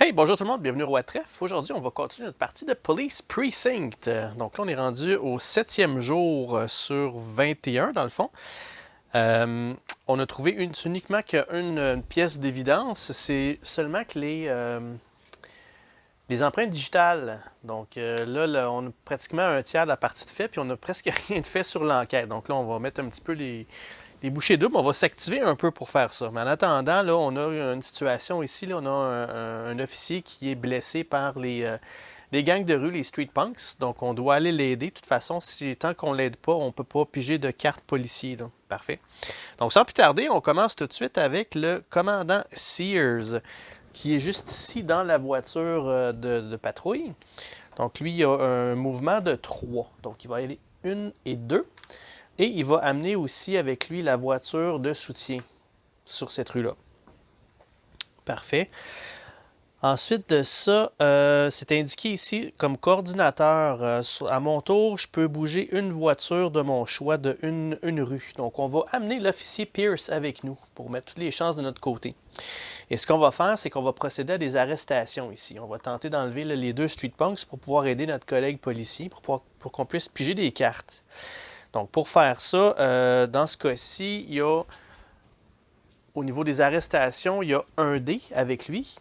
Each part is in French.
Hey, bonjour tout le monde, bienvenue au Roi Trèfle. Aujourd'hui, on va continuer notre partie de Police Precinct. Donc là, on est rendu au 7e jour sur 21, dans le fond. On a trouvé uniquement qu'une pièce d'évidence. C'est seulement que les empreintes digitales. Donc là, on a pratiquement un tiers de la partie de fait, puis on a presque rien de fait sur l'enquête. Donc là, on va mettre un petit peu les bouchées doubles. On va s'activer un peu pour faire ça. Mais en attendant, là, on a une situation ici. Là, on a un officier qui est blessé par les gangs de rue, les street punks. Donc, on doit aller l'aider. De toute façon, tant qu'on ne l'aide pas, on ne peut pas piger de carte policier. Donc, parfait. Donc, sans plus tarder, on commence tout de suite avec le commandant Sears, qui est juste ici dans la voiture de patrouille. Donc, lui, il a un mouvement de 3. Donc, il va aller 1 et 2. Et il va amener aussi avec lui la voiture de soutien sur cette rue-là. Parfait. Ensuite de ça, c'est indiqué ici comme coordinateur. À mon tour, je peux bouger une voiture de mon choix de une rue. Donc, on va amener l'officier Pierce avec nous pour mettre toutes les chances de notre côté. Et ce qu'on va faire, c'est qu'on va procéder à des arrestations ici. On va tenter d'enlever les deux street punks pour pouvoir aider notre collègue policier, pour qu'on puisse piger des cartes. Donc, pour faire ça, dans ce cas-ci, il y a, au niveau des arrestations, il y a un dé avec lui.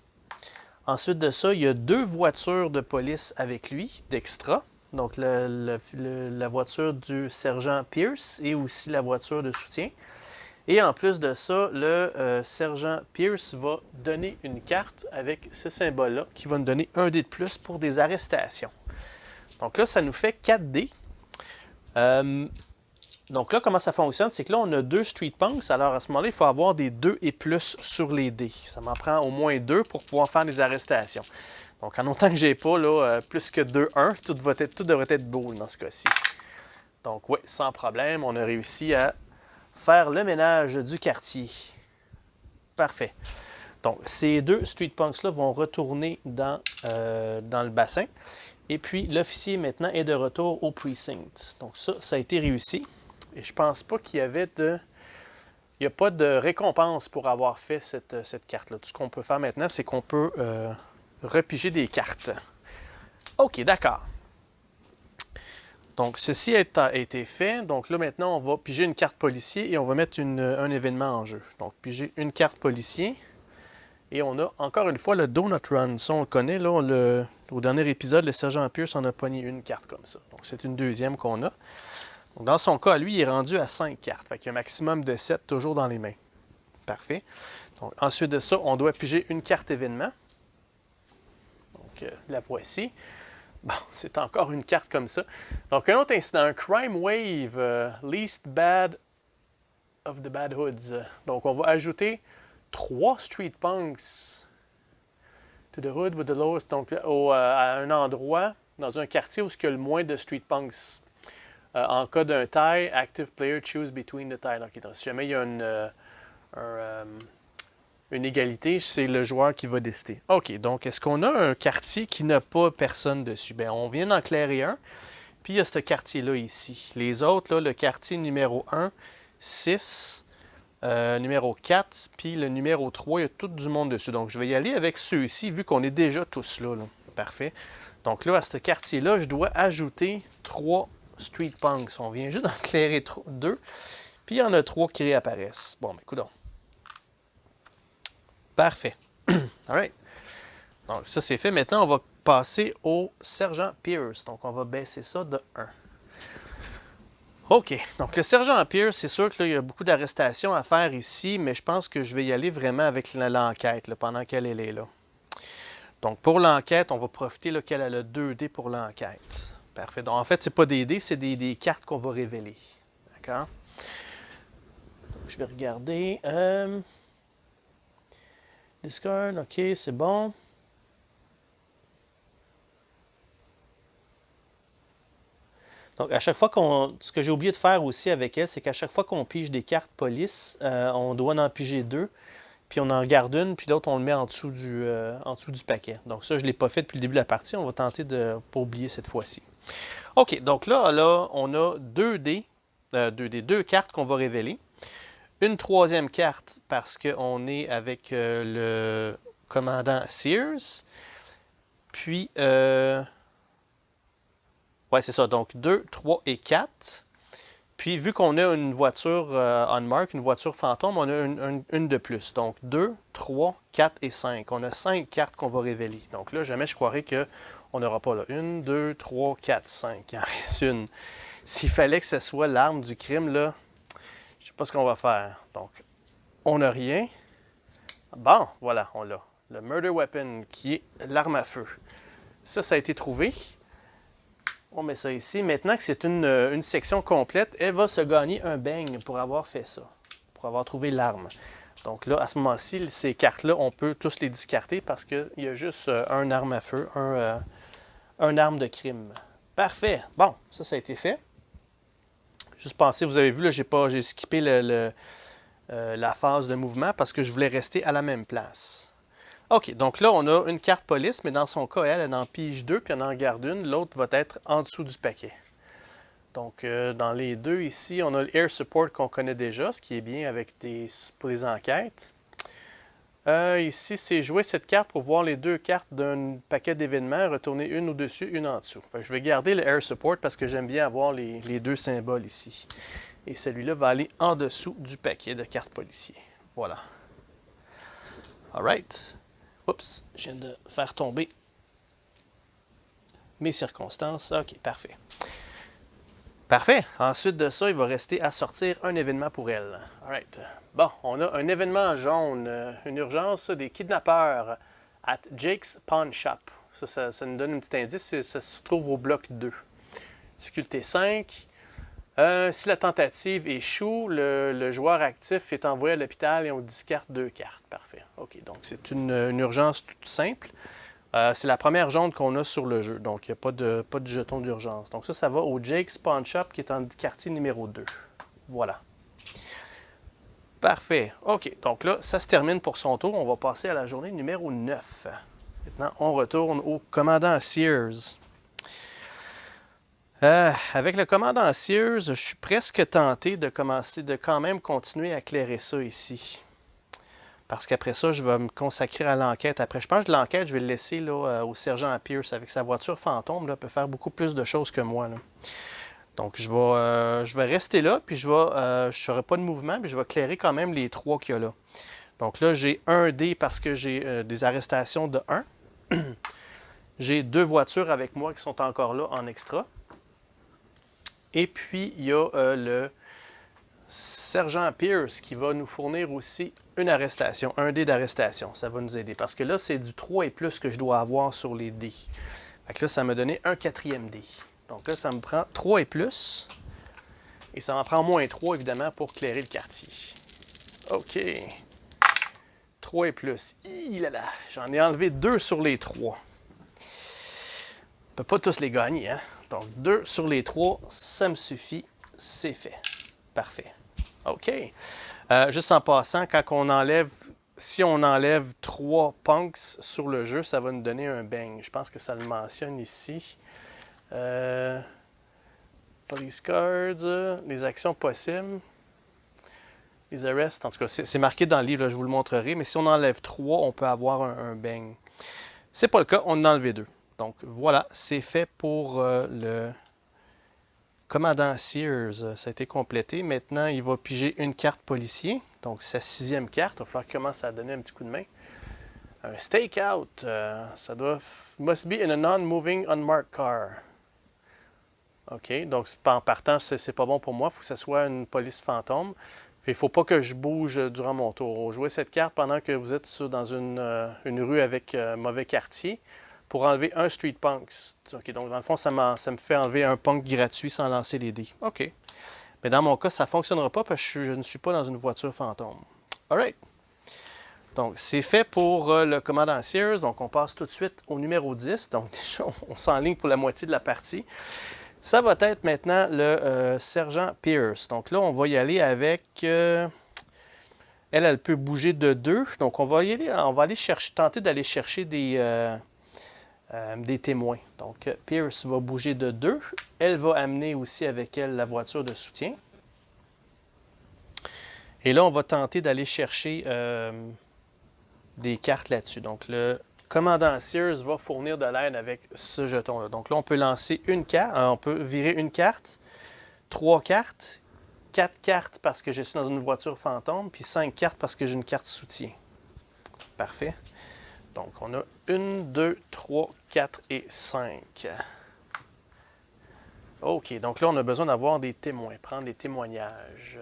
Ensuite de ça, il y a 2 voitures de police avec lui, d'extra. Donc, la voiture du sergent Pierce et aussi la voiture de soutien. Et en plus de ça, le sergent Pierce va donner une carte avec ce symbole-là qui va nous donner un dé de plus pour des arrestations. Donc là, ça nous fait 4 dés. Donc là, comment ça fonctionne, c'est que là, on a 2 street punks. Alors à ce moment-là, il faut avoir des 2 et plus sur les dés. Ça m'en prend au moins 2 pour pouvoir faire des arrestations. Donc en autant que j'ai pas là, plus que 2-1, tout devrait être beau dans ce cas-ci. Donc oui, sans problème, on a réussi à faire le ménage du quartier. Parfait. Donc ces 2 street punks-là vont retourner dans le bassin. Et puis l'officier maintenant est de retour au precinct. Donc ça a été réussi. Et je pense pas qu'il y avait il n'y a pas de récompense pour avoir fait cette carte-là. Tout ce qu'on peut faire maintenant, c'est qu'on peut repiger des cartes. OK, d'accord. Donc, ceci a été fait. Donc là, maintenant, on va piger une carte policier et on va mettre un événement en jeu. Donc, piger une carte policier. Et on a encore une fois le Donut Run. Ça, on le connaît. Là, au dernier épisode, le sergent Pierce en a pogné une carte comme ça. Donc, c'est une deuxième qu'on a. Donc, dans son cas, lui, il est rendu à 5 cartes. Fait qu'il y a un maximum de 7 toujours dans les mains. Parfait. Donc, ensuite de ça, on doit piger une carte événement. Donc, la voici. Bon, c'est encore une carte comme ça. Donc, un autre incident, un crime wave, least bad of the bad hoods. Donc, on va ajouter 3 street punks to the hood with the lowest. Donc, à un endroit, dans un quartier où il y a le moins de street punks. En cas d'un tie, active player choose between the tie. Okay, donc, si jamais il y a une égalité, c'est le joueur qui va décider. OK, donc est-ce qu'on a un quartier qui n'a pas personne dessus? Bien, on vient d'en clairer un, puis il y a ce quartier-là ici. Les autres, là, le quartier numéro 1, 6, numéro 4, puis le numéro 3, il y a tout du monde dessus. Donc, je vais y aller avec ceux-ci, vu qu'on est déjà tous là. Parfait. Donc là, à ce quartier-là, je dois ajouter 3 street punks. On vient juste d'en clairer 2. Puis il y en a 3 qui réapparaissent. Bon, ben, coudonc. Parfait. All right. Donc, ça, c'est fait. Maintenant, on va passer au sergent Pierce. Donc, on va baisser ça de 1. OK. Donc, le sergent Pierce, c'est sûr qu'il y a beaucoup d'arrestations à faire ici, mais je pense que je vais y aller vraiment avec l'enquête pendant qu'elle est là. Donc, pour l'enquête, on va profiter qu'elle a le 2D pour l'enquête. Parfait. Donc, en fait, ce n'est pas des dés, c'est des cartes qu'on va révéler. D'accord? Donc, je vais regarder. Discard, OK, c'est bon. Donc, à chaque fois ce que j'ai oublié de faire aussi avec elle, c'est qu'à chaque fois qu'on pige des cartes police, on doit en piger 2. Puis on en garde une, puis l'autre, on le met en dessous du paquet. Donc ça, je ne l'ai pas fait depuis le début de la partie. On va tenter de ne pas oublier cette fois-ci. OK, donc là on a 2 cartes qu'on va révéler. Une troisième carte parce qu'on est avec le commandant Sears. Puis, ouais, c'est ça. Donc, 2, 3 et 4. Puis, vu qu'on a une voiture unmarked, une voiture fantôme, on a une de plus. Donc, 2, 3, 4 et 5. On a 5 cartes qu'on va révéler. Donc là, jamais je croirais qu'on n'aura pas là. 1, 2, 3, 4, 5. Il en reste une. S'il fallait que ce soit l'arme du crime, là, je ne sais pas ce qu'on va faire. Donc, on n'a rien. Bon, voilà, on l'a. Le murder weapon, qui est l'arme à feu. Ça a été trouvé. On met ça ici. Maintenant que c'est une section complète, elle va se gagner un bang pour avoir fait ça, pour avoir trouvé l'arme. Donc là, à ce moment-ci, ces cartes-là, on peut tous les discarter parce qu'il y a juste un arme à feu, un arme de crime. Parfait. Bon, ça a été fait. Juste penser, vous avez vu, là, j'ai skippé la phase de mouvement parce que je voulais rester à la même place. OK, donc là, on a une carte police, mais dans son cas, elle en pige 2, puis elle en garde une. L'autre va être en dessous du paquet. Donc, dans les deux ici, on a le Air Support qu'on connaît déjà, ce qui est bien pour les enquêtes. Ici, c'est jouer cette carte pour voir les deux cartes d'un paquet d'événements, retourner une au-dessus, une en dessous. Fait que je vais garder le Air Support parce que j'aime bien avoir les deux symboles ici. Et celui-là va aller en dessous du paquet de cartes policiers. Voilà. All right. Oups, je viens de faire tomber mes circonstances. OK, parfait. Parfait. Ensuite de ça, il va rester à sortir un événement pour elle. All right. Bon, on a un événement jaune, une urgence des kidnappeurs at Jake's Pawn Shop. Ça nous donne un petit indice. Ça se trouve au bloc 2. Difficulté 5. Si la tentative échoue, le joueur actif est envoyé à l'hôpital et on discarte 2 cartes. Parfait. OK, donc c'est une urgence toute simple. C'est la première jaune qu'on a sur le jeu, donc il n'y a pas de jeton d'urgence. Donc ça va au Jake's Pawn Shop qui est en quartier numéro 2. Voilà. Parfait. OK, donc là, ça se termine pour son tour. On va passer à la journée numéro 9. Maintenant, on retourne au commandant Sears. Avec le commandant Sears, je suis presque tenté de quand même continuer à éclairer ça ici. Parce qu'après ça, je vais me consacrer à l'enquête. Après, je pense que l'enquête, je vais le laisser là, au sergent Pierce. Avec sa voiture fantôme, là, peut faire beaucoup plus de choses que moi. Là. Donc, je vais rester là, puis je ne ferai pas de mouvement, puis je vais éclairer quand même les 3 qu'il y a là. Donc là, j'ai un dé parce que j'ai des arrestations de 1. J'ai 2 voitures avec moi qui sont encore là en extra. Et puis, il y a le sergent Pierce qui va nous fournir aussi une arrestation, un dé d'arrestation. Ça va nous aider. Parce que là, c'est du 3 et plus que je dois avoir sur les dés. Fait que là, ça m'a donné un 4e dé. Donc là, ça me prend 3 et plus. Et ça m'en prend moins 3, évidemment, pour éclairer le quartier. OK. 3 et plus. Là. J'en ai enlevé 2 sur les 3. On ne peut pas tous les gagner, hein? Donc, 2 sur les 3, ça me suffit. C'est fait. Parfait. OK. Juste en passant, si on enlève 3 punks sur le jeu, ça va nous donner un bang. Je pense que ça le mentionne ici. Police cards, les actions possibles, les arrests. En tout cas, c'est marqué dans le livre, là, je vous le montrerai. Mais si on enlève 3, on peut avoir un bang. C'est pas le cas, on en a enlevé 2. Donc voilà, c'est fait pour le commandant Sears. Ça a été complété. Maintenant, il va piger une carte policier. Donc sa 6e carte. Il va falloir qu'il commence à donner un petit coup de main. Un stakeout. Ça doit... Must be in a non-moving unmarked car. OK. Donc en partant, c'est pas bon pour moi. Il faut que ce soit une police fantôme. Il ne faut pas que je bouge durant mon tour. Jouez cette carte pendant que vous êtes dans une rue avec mauvais quartier. Pour enlever un Street Punks. OK, donc dans le fond, ça me fait enlever un punk gratuit sans lancer les dés. OK. Mais dans mon cas, ça ne fonctionnera pas parce que je ne suis pas dans une voiture fantôme. Alright. Donc, c'est fait pour le commandant Sears. Donc, on passe tout de suite au numéro 10. Donc, déjà, on s'enligne pour la moitié de la partie. Ça va être maintenant le sergent Pierce. Donc là, on va y aller avec... elle peut bouger de 2. Donc, on va aller tenter d'aller chercher des témoins. Donc, Pierce va bouger de 2. Elle va amener aussi avec elle la voiture de soutien. Et là, on va tenter d'aller chercher des cartes là-dessus. Donc, le commandant Sears va fournir de l'aide avec ce jeton-là. Donc là, on peut lancer une carte, on peut virer une carte, 3 cartes, 4 cartes parce que je suis dans une voiture fantôme, puis 5 cartes parce que j'ai une carte soutien. Parfait. Donc, on a 1, 2, 3, 4 et 5. OK, donc là, on a besoin d'avoir des témoins, prendre des témoignages.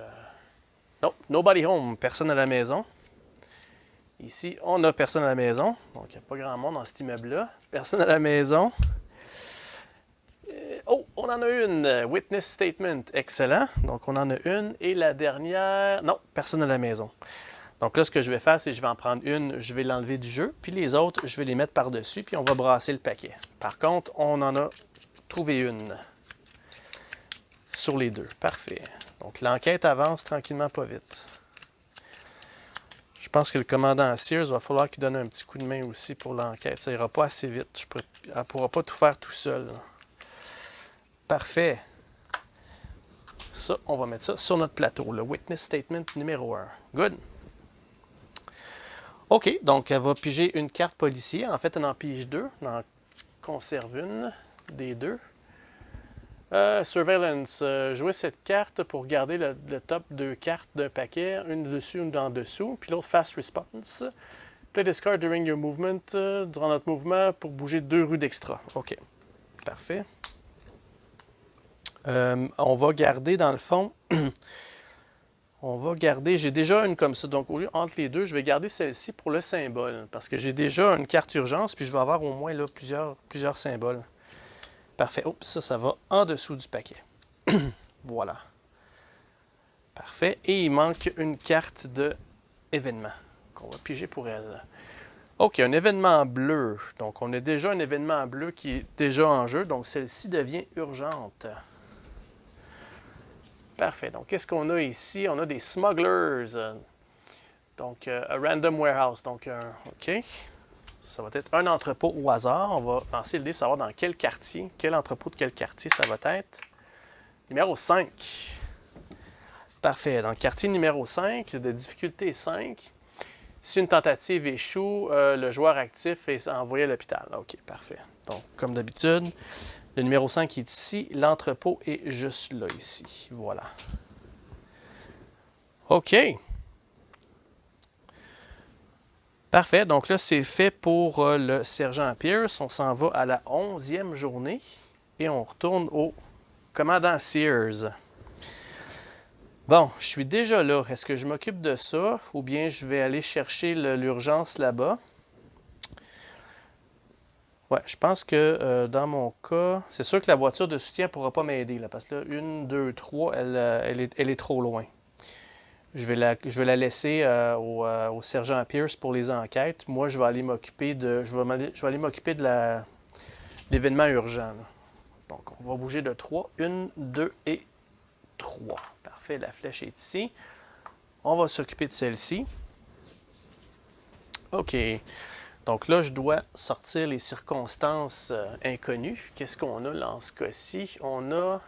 Non, nobody home, personne à la maison. Ici, on a personne à la maison. Donc, il n'y a pas grand monde dans cet immeuble-là. Personne à la maison. Oh, on en a une. Witness statement. Excellent. Donc, on en a une. Et la dernière... Non, personne à la maison. Donc là, ce que je vais faire, c'est que je vais en prendre une, je vais l'enlever du jeu. Puis les autres, je vais les mettre par-dessus. Puis on va brasser le paquet. Par contre, on en a trouvé une. Sur les deux. Parfait. Donc, l'enquête avance tranquillement, pas vite. Je pense que le commandant Sears va falloir qu'il donne un petit coup de main aussi pour l'enquête. Ça ira pas assez vite. Elle ne pourra pas tout faire tout seul. Parfait. Ça, on va mettre ça sur notre plateau. Le witness statement numéro 1. Good. OK, donc elle va piger une carte policier. En fait, elle en pige 2. Elle en conserve une des 2. Surveillance. Jouer cette carte pour garder le top 2 cartes d'un paquet, une dessus, une en dessous. Puis l'autre, Fast Response. Play this card during your movement. Durant notre mouvement, pour bouger 2 rues d'extra. OK. Parfait. On va garder, dans le fond, on va garder, j'ai déjà une comme ça. Donc, au lieu, entre les deux, je vais garder celle-ci pour le symbole. Parce que j'ai déjà une carte urgence, puis je vais avoir au moins là, plusieurs symboles. Parfait. Oups, ça va en dessous du paquet. Voilà. Parfait. Et il manque une carte de événement qu'on va piger pour elle. OK, un événement bleu. Donc, on a déjà un événement bleu qui est déjà en jeu. Donc, celle-ci devient urgente. Parfait. Donc, qu'est-ce qu'on a ici? On a des smugglers. Donc, a random warehouse. Donc, OK. Ça va être un entrepôt au hasard. On va lancer le dé, savoir dans quel quartier, quel entrepôt de quel quartier ça va être. Numéro 5. Parfait. Dans le quartier numéro 5, de difficulté 5, si une tentative échoue, le joueur actif est envoyé à l'hôpital. OK, parfait. Donc, comme d'habitude, le numéro 5 est ici. L'entrepôt est juste là, ici. Voilà. OK. Parfait. Donc là, c'est fait pour le sergent Pierce. On s'en va à la 11e journée et on retourne au commandant Sears. Bon, je suis déjà là. Est-ce que je m'occupe de ça ou bien je vais aller chercher l'urgence là-bas? Ouais, je pense que dans mon cas, c'est sûr que la voiture de soutien ne pourra pas m'aider là, parce que là, 1, 2, 3, elle est trop loin. Je vais la laisser au sergent Pierce pour les enquêtes. Moi, je vais aller m'occuper de l'événement urgent. Là. Donc, on va bouger de 3. 1, 2 et 3. Parfait, la flèche est ici. On va s'occuper de celle-ci. OK. Donc là, je dois sortir les circonstances inconnues. Qu'est-ce qu'on a là en ce cas-ci? On a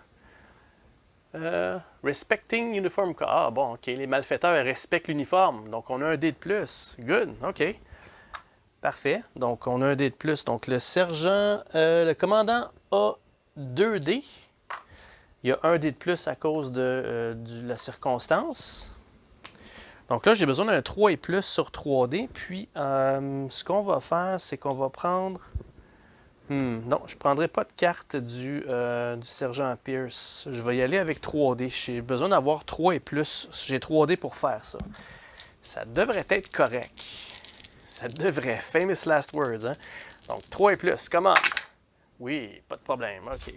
respecting uniform. Ah bon, OK. Les malfaiteurs respectent l'uniforme. Donc, on a un dé de plus. Good. OK. Parfait. Donc, on a un dé de plus. Donc, le sergent, le commandant a 2 dés. Il y a un dé de plus à cause de la circonstance. Donc là, j'ai besoin d'un 3 et plus sur 3D. Puis, ce qu'on va faire, c'est qu'on va prendre... non, je ne prendrai pas de carte du sergent Pierce. Je vais y aller avec 3D. J'ai besoin d'avoir 3 et plus. J'ai 3D pour faire ça. Ça devrait être correct. Ça devrait. Famous last words, hein? Donc, 3 et plus. Comment? Oui, pas de problème. OK.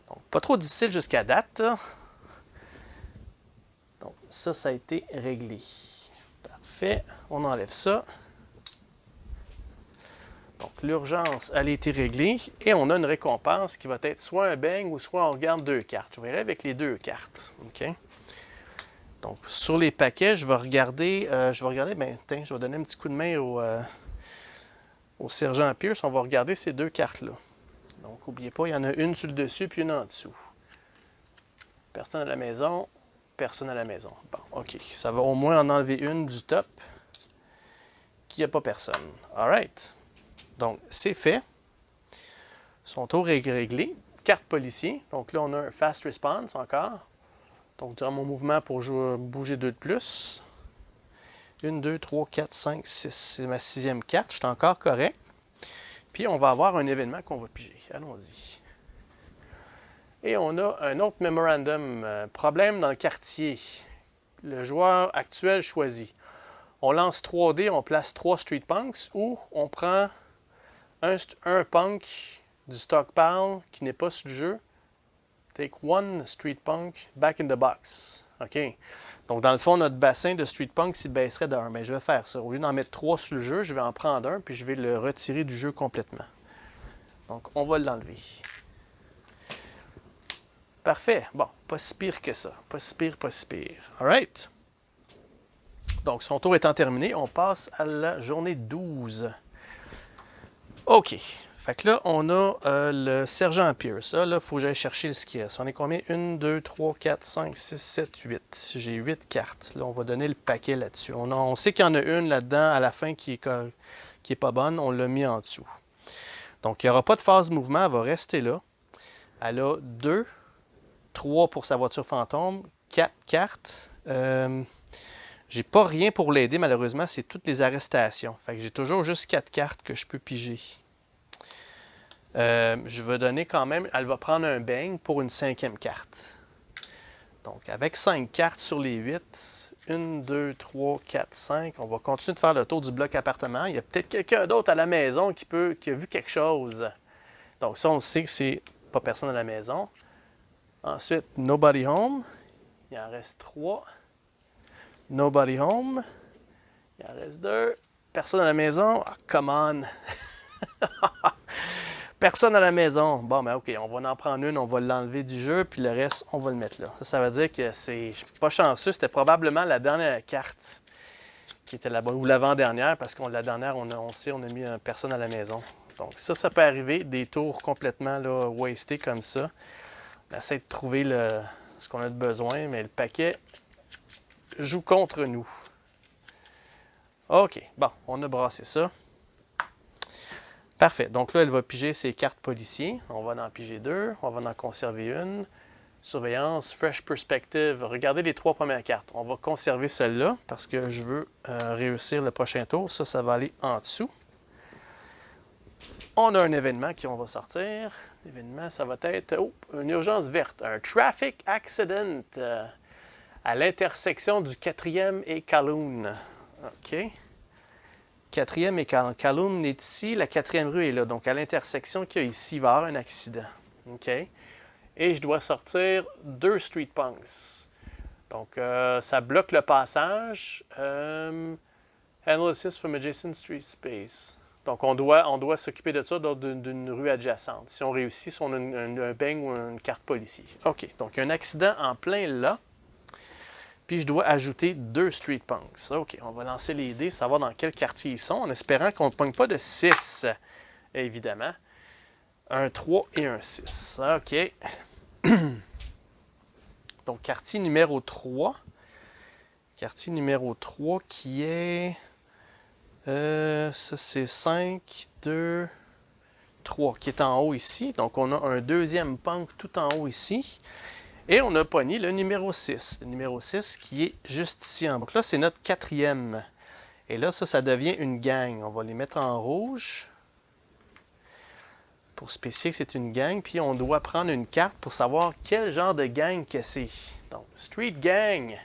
Donc, pas trop difficile jusqu'à date. Donc, ça a été réglé. Parfait. On enlève ça. Donc, l'urgence, elle a été réglée. Et on a une récompense qui va être soit un bang ou soit on regarde 2 cartes. Je vais aller avec les 2 cartes. OK? Donc, sur les paquets, je vais regarder, ben, tiens, je vais donner un petit coup de main au sergent Pierce. On va regarder ces 2 cartes-là. Donc, n'oubliez pas, il y en a une sur le dessus puis une en dessous. Personne à la maison, personne à la maison. Bon, OK. Ça va au moins en enlever une du top. qu'il n'y a pas personne. Alright. Donc, c'est fait. Son tour est réglé. Carte policier. Donc là, on a un fast response encore. Donc, durant mon mouvement pour bouger 2 de plus. 1, 2, 3, 4, 5, 6. C'est ma 6e carte. Je suis encore correct. Puis, on va avoir un événement qu'on va piger. Allons-y. Et on a un autre memorandum. Problème dans le quartier. Le joueur actuel choisit. On lance 3 dés, on place 3 Street Punks ou on prend un punk du stockpile qui n'est pas sur le jeu. Take 1 Street Punk back in the box. OK. Donc, dans le fond, notre bassin de Street Punk s'y baisserait d'1. Mais je vais faire ça. Au lieu d'en mettre 3 sur le jeu, je vais en prendre un puis je vais le retirer du jeu complètement. Donc, on va l'enlever. Parfait. Bon, pas si pire que ça. Pas si pire, pas si pire. All right. Donc, son tour étant terminé, on passe à la journée 12. OK. Fait que là, on a le sergent Pierce. Là, il faut que j'aille chercher ce qui reste. On est combien? 1, 2, 3, 4, 5, 6, 7, 8. J'ai 8 cartes. Là, on va donner le paquet là-dessus. On sait qu'il y en a une là-dedans à la fin qui est pas bonne. On l'a mis en dessous. Donc, il n'y aura pas de phase mouvement. Elle va rester là. Elle a 2, 3 pour sa voiture fantôme, 4 cartes. J'ai pas rien pour l'aider, malheureusement, c'est toutes les arrestations. Fait que j'ai toujours juste 4 cartes que je peux piger. Je vais donner quand même, elle va prendre un bang pour une 5e carte. Donc, avec 5 cartes sur les 8, 1, 2, 3, 4, 5, on va continuer de faire le tour du bloc appartement. Il y a peut-être quelqu'un d'autre à la maison qui a vu quelque chose. Donc, ça, on sait que c'est pas personne à la maison. Ensuite, nobody home. Il en reste 3. Nobody home. Il en reste 2. Personne à la maison. Ah, come on. Personne à la maison. Bon, ben OK, on va en prendre une, on va l'enlever du jeu, puis le reste, on va le mettre là. Ça veut dire que je suis pas chanceux. C'était probablement la dernière carte qui était là-bas, ou l'avant-dernière, parce que la dernière, on sait, on a mis personne à la maison. Donc ça peut arriver, des tours complètement là, wastés comme ça. On essaie de trouver ce qu'on a de besoin, mais le paquet joue contre nous. OK, bon, on a brassé ça. Parfait. Donc là, elle va piger ses cartes policiers. On va en piger 2. On va en conserver une. Surveillance, Fresh Perspective. Regardez les 3 premières cartes. On va conserver celle-là parce que je veux réussir le prochain tour. Ça va aller en dessous. On a un événement qu'on va sortir. L'événement, ça va être une urgence verte. Un traffic accident à l'intersection du 4e et Calhoun. OK. 4e et Calhoun est ici. La 4e rue est là. Donc, à l'intersection qu'il y a ici, il va y avoir un accident. OK. Et je dois sortir 2 Street Punks. Donc, ça bloque le passage. Handle assist from adjacent street space. Donc, on doit s'occuper de ça d'une rue adjacente. Si on réussit, si on a un bang ou une carte policier. OK. Donc, un accident en plein là. Puis, je dois ajouter 2 Street Punks. OK. On va lancer les dés, savoir dans quel quartier ils sont, en espérant qu'on ne pogne pas de 6, évidemment. Un 3 et un 6. OK. Donc, quartier numéro 3. Quartier numéro 3 qui est... ça, c'est 5, 2, 3 qui est en haut ici. Donc, on a un 2e punk tout en haut ici. Et on a pogné le numéro 6. Le numéro 6 qui est juste ici. Donc là, c'est notre 4e. Et là, ça devient une gang. On va les mettre en rouge pour spécifier que c'est une gang. Puis, on doit prendre une carte pour savoir quel genre de gang que c'est. Donc, Street Gang.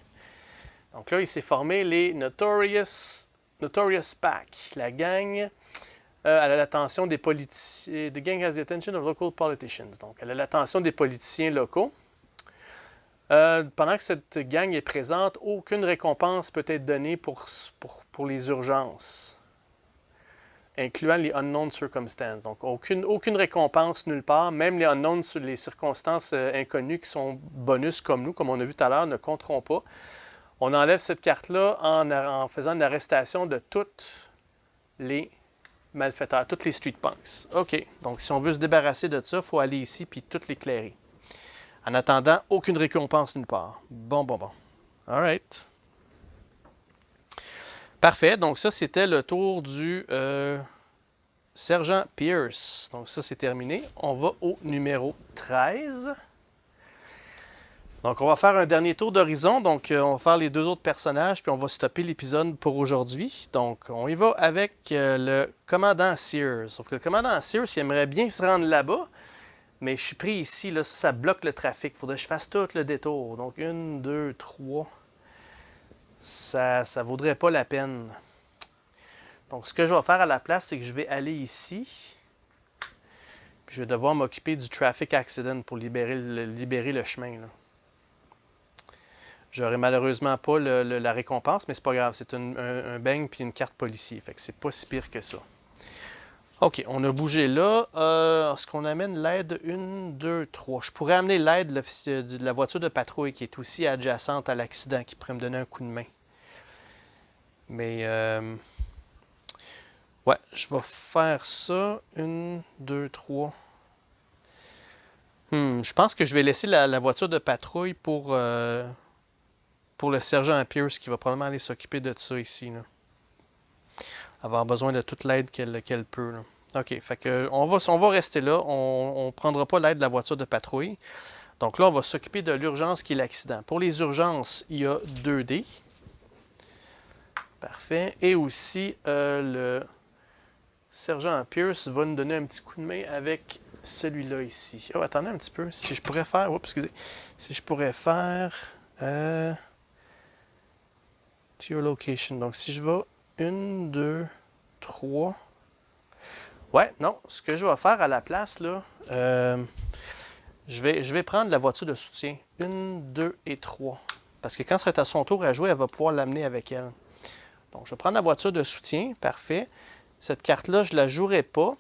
Donc là, il s'est formé les Notorious Pack. La gang elle a l'attention des politiciens. The gang has the attention of local politicians. Donc, elle a l'attention des politiciens locaux. Pendant que cette gang est présente, aucune récompense peut être donnée pour les urgences, incluant les unknown circumstances. Donc, aucune récompense nulle part. Même les unknown, les circonstances inconnues qui sont bonus comme nous, comme on a vu tout à l'heure, ne compteront pas. On enlève cette carte-là en faisant une arrestation de tous les malfaiteurs, tous les street punks. OK. Donc, si on veut se débarrasser de ça, il faut aller ici et tout l'éclairer. En attendant, aucune récompense nulle part. Bon. All right. Parfait. Donc ça, c'était le tour du sergent Pierce. Donc ça, c'est terminé. On va au numéro 13. Donc on va faire un dernier tour d'horizon. Donc on va faire les deux autres personnages, puis on va stopper l'épisode pour aujourd'hui. Donc on y va avec le commandant Sears. Sauf que le commandant Sears, il aimerait bien se rendre là-bas. Mais je suis pris ici, là, ça bloque le trafic. Il faudrait que je fasse tout le détour. Donc, 1, 2, 3. Ça vaudrait pas la peine. Donc, ce que je vais faire à la place, c'est que je vais aller ici. Puis, je vais devoir m'occuper du traffic accident pour libérer le chemin. J'aurai malheureusement pas la récompense, mais c'est pas grave. C'est un bang puis une carte policier. Fait que c'est pas si pire que ça. OK, on a bougé là. Est-ce qu'on amène l'aide 1, 2, 3? Je pourrais amener l'aide de la voiture de patrouille qui est aussi adjacente à l'accident, qui pourrait me donner un coup de main. Mais, ouais, je vais faire ça. 1, 2, 3. Je pense que je vais laisser la voiture de patrouille pour le sergent Pierce qui va probablement aller s'occuper de ça ici. Là. Avoir besoin de toute l'aide qu'elle peut. Là. OK, fait que on va rester là. On ne prendra pas l'aide de la voiture de patrouille. Donc là, on va s'occuper de l'urgence qui est l'accident. Pour les urgences, il y a 2 dés. Parfait. Et aussi, le sergent Pierce va nous donner un petit coup de main avec celui-là ici. Oh, attendez un petit peu. Si je pourrais faire... Oups, excusez. Si je pourrais faire... to your location. Donc, si je vais 1, 2, 3... Ouais, non. Ce que je vais faire à la place, là... je vais prendre la voiture de soutien. 1, 2 et 3. Parce que quand ce sera à son tour à jouer, elle va pouvoir l'amener avec elle. Donc, je vais prendre la voiture de soutien. Parfait. Cette carte-là, je ne la jouerai pas.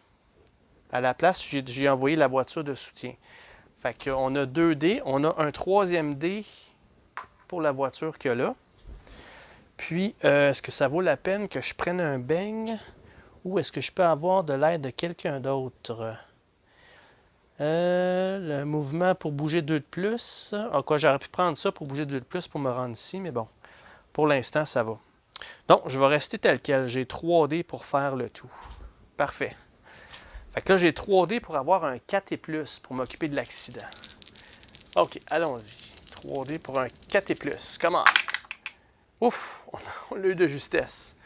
À la place, j'ai envoyé la voiture de soutien. Fait qu'on a 2 dés. On a un 3e dé pour la voiture qu'il y a là. Puis, est-ce que ça vaut la peine que je prenne un bang ou est-ce que je peux avoir de l'aide de quelqu'un d'autre? Le mouvement pour bouger 2 de plus. Quoi, j'aurais pu prendre ça pour bouger 2 de plus pour me rendre ici, mais bon, pour l'instant, ça va. Donc, je vais rester tel quel. J'ai 3 dés pour faire le tout. Parfait. Fait que là, j'ai 3 dés pour avoir un 4 et plus pour m'occuper de l'accident. OK, allons-y. 3 dés pour un 4 et plus. Comment? Ouf, on a eu de justesse.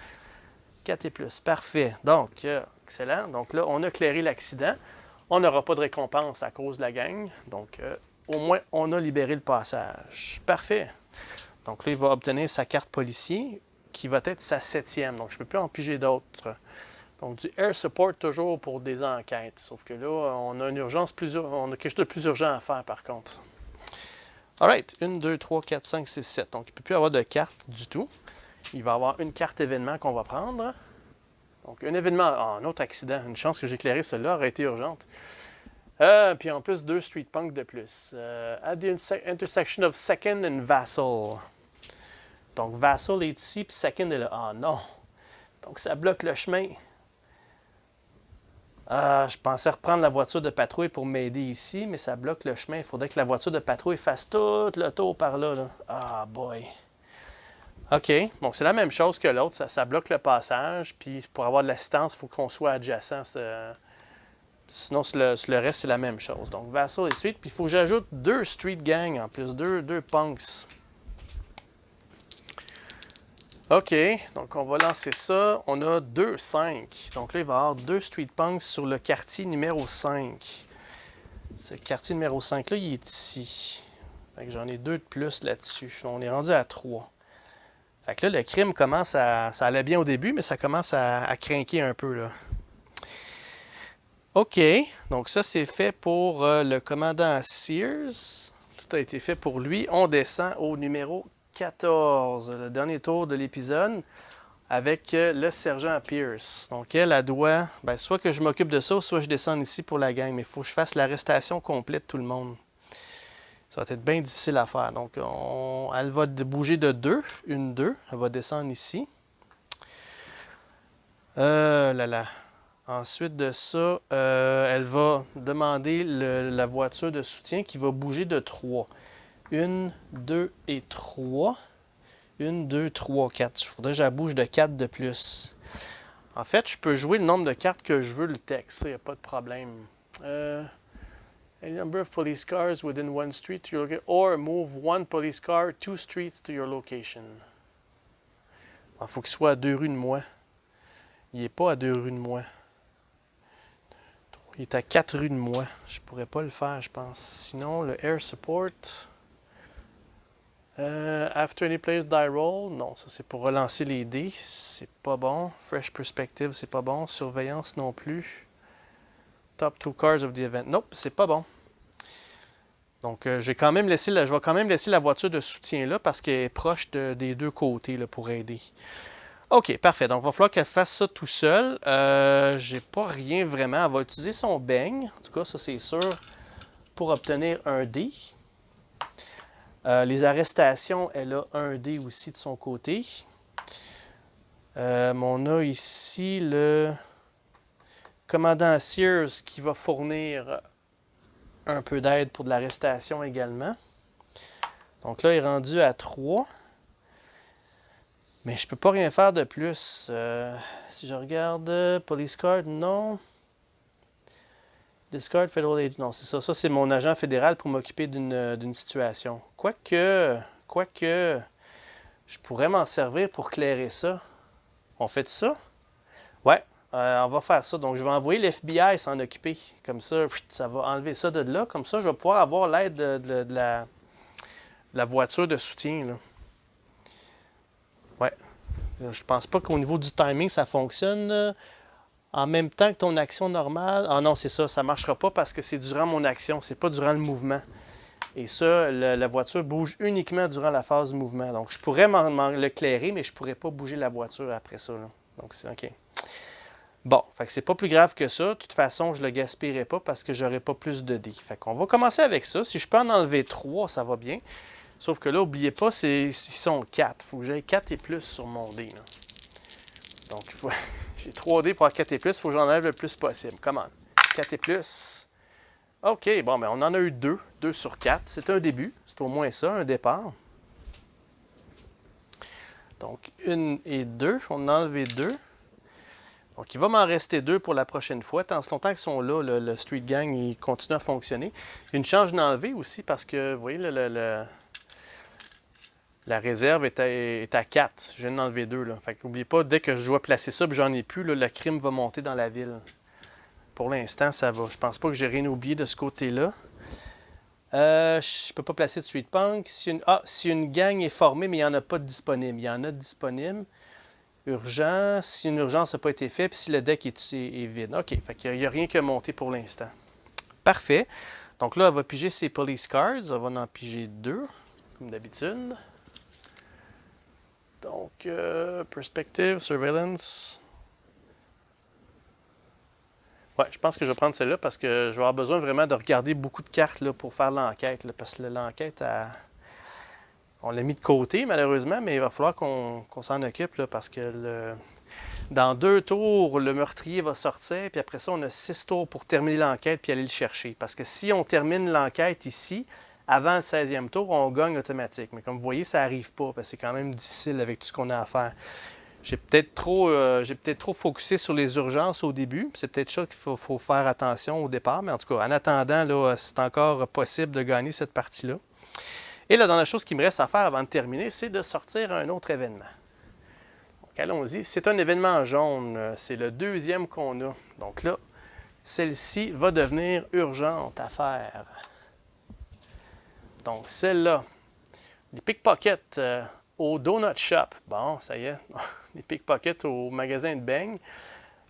4 et plus, parfait. Donc, excellent. Donc là, on a clairé l'accident. On n'aura pas de récompense à cause de la gang. Donc, au moins, on a libéré le passage. Parfait. Donc là, il va obtenir sa carte policier, qui va être sa 7e. Donc, je ne peux plus en piger d'autres. Donc, du air support toujours pour des enquêtes. Sauf que là, on a une urgence on a quelque chose de plus urgent à faire, par contre. Alright. 1, 2, 3, 4, 5, 6, 7. Donc, il ne peut plus avoir de carte du tout. Il va avoir une carte événement qu'on va prendre. Donc, un événement, un autre accident. Une chance que j'ai éclairé celle-là, aurait été urgente. Puis en plus, 2 Street Punk de plus. At the intersection of Second and Vassal. Donc, Vassal est ici, puis Second est là. Ah non! Donc, ça bloque le chemin. Je pensais reprendre la voiture de patrouille pour m'aider ici, mais ça bloque le chemin. Il faudrait que la voiture de patrouille fasse tout le tour par là. Ah boy! OK. Donc, c'est la même chose que l'autre. Ça bloque le passage. Puis, pour avoir de l'assistance, il faut qu'on soit adjacent. Sinon, le reste, c'est la même chose. Donc, Vassal et Street. Puis, il faut que j'ajoute 2 Street Gang en plus. 2 punks. OK. Donc, on va lancer ça. On a 2, 5. Donc, là, il va y avoir 2 Street Punks sur le quartier numéro 5. Ce quartier numéro 5-là, il est ici. Fait que j'en ai 2 de plus là-dessus. On est rendu à 3. Fait que là, le crime commence à... Ça allait bien au début, mais ça commence à crinquer un peu, là. OK. Donc ça, c'est fait pour le commandant Sears. Tout a été fait pour lui. On descend au numéro 14, le dernier tour de l'épisode, avec le sergent Pierce. Donc elle doit... soit que je m'occupe de ça, soit je descends ici pour la gang. Mais il faut que je fasse l'arrestation complète de tout le monde. Ça va être bien difficile à faire. Donc, elle va bouger de 2. Une 2. Elle va descendre ici. Ensuite de ça, elle va demander la voiture de soutien qui va bouger de 3. 1, 2 et 3. 1, 2, 3, 4. Il faudrait que je la bouge de 4 de plus. En fait, je peux jouer le nombre de cartes que je veux, le texte. Il n'y a pas de problème. A number of police cars within one street to your location. Or move one police car 2 streets to your location. Il faut qu'il soit à 2 rues de moi. Il n'est pas à 2 rues de moi. Il est à 4 rues de moi. Je pourrais pas le faire, je pense. Sinon, le air support. After any players die roll. Non, ça c'est pour relancer les dés. C'est pas bon. Fresh perspective, c'est pas bon. Surveillance non plus. Top 2 cars of the event. Nope, c'est pas bon. Donc, je vais quand même laisser la voiture de soutien là parce qu'elle est proche des deux côtés là, pour aider. OK, parfait. Donc, il va falloir qu'elle fasse ça tout seul. J'ai pas rien vraiment. Elle va utiliser son beigne. En tout cas, ça, c'est sûr. Pour obtenir un dé. Les arrestations, elle a un dé aussi de son côté. On a ici le commandant Sears qui va fournir un peu d'aide pour de l'arrestation également. Donc là, il est rendu à 3. Mais je peux pas rien faire de plus. Si je regarde, Police Card, non. Discard Federal Agent, non, c'est ça. Ça, c'est mon agent fédéral pour m'occuper d'une situation. Quoique, je pourrais m'en servir pour clairer ça. On fait ça? Ouais, on va faire ça. Donc, je vais envoyer l'FBI s'en occuper. Comme ça, ça va enlever ça de là. Comme ça, je vais pouvoir avoir l'aide de la voiture de soutien, là. Ouais. Je pense pas qu'au niveau du timing, ça fonctionne en même temps que ton action normale. Ah non, c'est ça. Ça ne marchera pas parce que c'est durant mon action. C'est pas durant le mouvement. Et ça, la voiture bouge uniquement durant la phase du mouvement. Donc, je pourrais l'éclairer, mais je ne pourrais pas bouger la voiture après ça, là. Donc, c'est OK. Bon, fait que c'est pas plus grave que ça. De toute façon, je ne le gaspillerai pas parce que j'aurai pas plus de dés. Fait qu'on va commencer avec ça. Si je peux en enlever 3, ça va bien. Sauf que là, n'oubliez pas, ils sont 4. Il faut que j'aille 4 et plus sur mon dé, là. Donc, j'ai 3 dés pour avoir 4 et plus. Il faut que j'en enlève le plus possible. Come on. 4 et plus. OK, bon, ben on en a eu 2. 2 sur 4. C'est un début. C'est au moins ça, un départ. Donc, 1 et 2. On a enlevé 2. Donc, il va m'en rester 2 pour la prochaine fois. Tant ce longtemps qu'ils sont là, le Street Gang, il continue à fonctionner. Une chance d'enlever aussi parce que, vous voyez, la réserve est à 4. Je viens d'en enlever 2. Là. Fait qu'oubliez pas, dès que je dois placer ça et j'en ai plus, là, le crime va monter dans la ville. Pour l'instant, ça va. Je pense pas que j'ai rien oublié de ce côté-là. Je peux pas placer de Street Punk. Si une gang est formée, mais il n'y en a pas de disponible. Il y en a de disponible. Urgent. Si une urgence n'a pas été faite, puis si le deck est vide. OK. Fait qu'il n'y a rien qui a monté pour l'instant. Parfait. Donc là, elle va piger ses police cards. Elle va en piger 2, comme d'habitude. Donc, Perspective, Surveillance. Ouais, je pense que je vais prendre celle-là parce que je vais avoir besoin vraiment de regarder beaucoup de cartes là, pour faire l'enquête. Parce que l'enquête, on l'a mis de côté malheureusement, mais il va falloir qu'on s'en occupe là, parce que dans 2 tours, le meurtrier va sortir. Puis après ça, on a 6 tours pour terminer l'enquête puis aller le chercher. Parce que si on termine l'enquête ici, avant le 16e tour, on gagne automatique. Mais comme vous voyez, ça n'arrive pas parce que c'est quand même difficile avec tout ce qu'on a à faire. J'ai peut-être trop focusé sur les urgences au début. C'est peut-être ça qu'il faut faire attention au départ. Mais en tout cas, en attendant, là, c'est encore possible de gagner cette partie-là. Et la dernière chose qu'il me reste à faire avant de terminer, c'est de sortir un autre événement. Donc, allons-y. C'est un événement jaune. C'est le 2e qu'on a. Donc là, celle-ci va devenir urgente à faire. Donc, celle-là, les pickpockets au Donut Shop. Bon, ça y est, les pickpockets au magasin de beignes.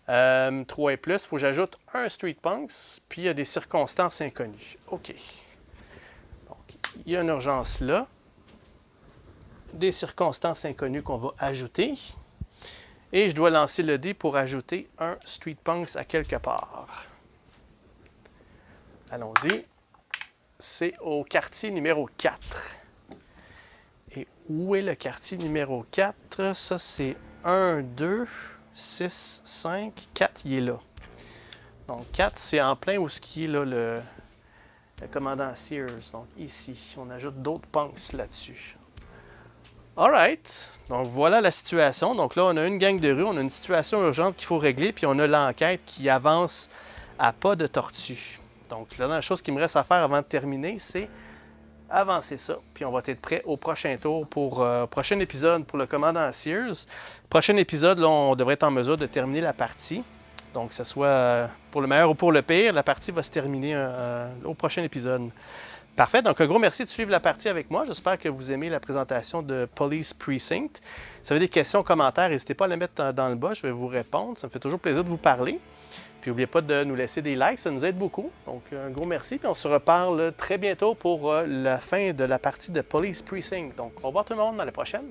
3 et plus, il faut que j'ajoute un Street Punks, puis il y a des circonstances inconnues. OK. Donc, il y a une urgence là. Des circonstances inconnues qu'on va ajouter. Et je dois lancer le dé pour ajouter un Street Punks à quelque part. Allons-y. C'est au quartier numéro 4. Et où est le quartier numéro 4? Ça, c'est 1, 2, 6, 5, 4, il est là. Donc, 4, c'est en plein où ce qui est là, le commandant Sears. Donc, ici, on ajoute d'autres punks là-dessus. Alright. Donc voilà la situation. Donc là, on a une gang de rue, on a une situation urgente qu'il faut régler, puis on a l'enquête qui avance à pas de tortue. Donc la dernière chose qu'il me reste à faire avant de terminer, c'est avancer ça. Puis on va être prêt au prochain tour pour prochain épisode pour le commandant Sears. Prochain épisode, là, on devrait être en mesure de terminer la partie. Donc, que ce soit pour le meilleur ou pour le pire, la partie va se terminer au prochain épisode. Parfait. Donc, un gros merci de suivre la partie avec moi. J'espère que vous aimez la présentation de Police Precinct. Si vous avez des questions, commentaires, n'hésitez pas à les mettre dans le bas. Je vais vous répondre. Ça me fait toujours plaisir de vous parler. Puis, n'oubliez pas de nous laisser des likes. Ça nous aide beaucoup. Donc, un gros merci. Puis, on se reparle très bientôt pour la fin de la partie de Police Precinct. Donc, au revoir tout le monde. À la prochaine.